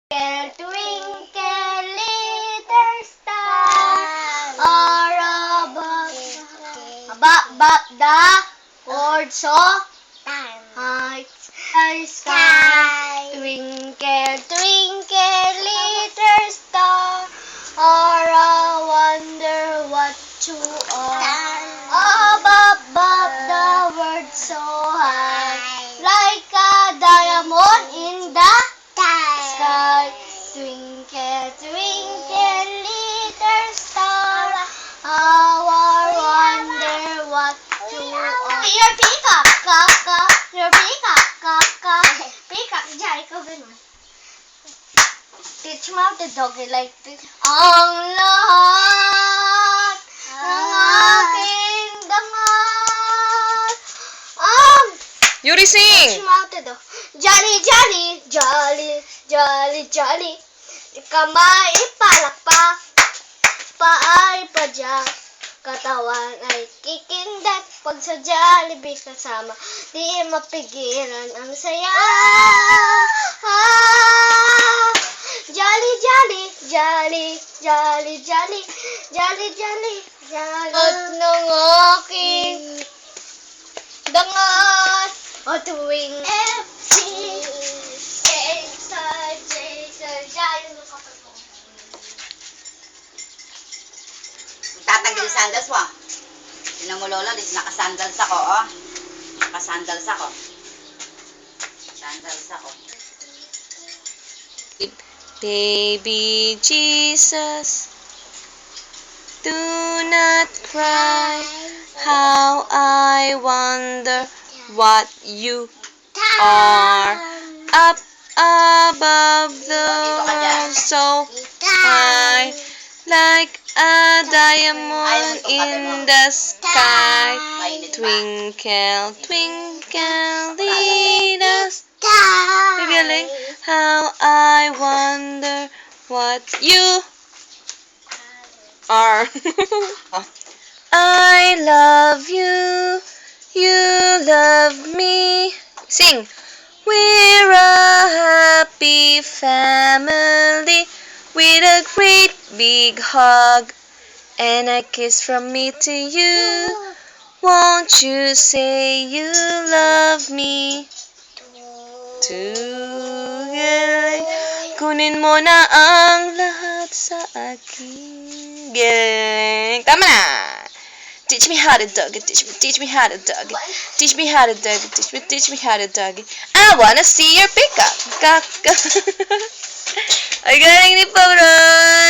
Twinkle, little star, or above the words of hearts, sky. Twinkle, twinkle, little star, or I wonder what you are. Above the world so high, like a diamond in the sky. Twinkle, twinkle, little star, how I wonder what you are. Your peacock, your peacock, peacock, diyan, ikaw ganun. Teach mo the doggy like this. Ang lahat ng aking dangal. Yuri, sing! Teach mo the dog. Jolly, jolly, jolly, jolly, jolly. Kamay ipalakpak, paay padyak, katawan ay kikindat. Pag sa Jollibee kasama, di mapigilan ang saya. Jolly, jolly, jolly, jolly, jolly, jolly, jolly, jolly. At ng aking dangat, o tuwing FC, Tatanggal yung sandals mo. Tignan mo, Lola, nakasandals ako, oh. Nakasandals ako. Sandals ako. Baby Jesus, do not cry. How I wonder what you are. Up above the world so high, like a diamond in the sky. Twinkle, twinkle, little star. Galing. How I wonder what you are. I love you, you love me. Sing. We're a happy family with a great big hug and a kiss from me to you. Won't you say you love me? Galing. Kunin mo na ang lahat sa akin. Galing. Tama na. Teach me how to dog it. Teach me how to dog it. Teach me how to dog it. Teach me how to dog it. I wanna see your pickup. Ay, galing ni Pabron.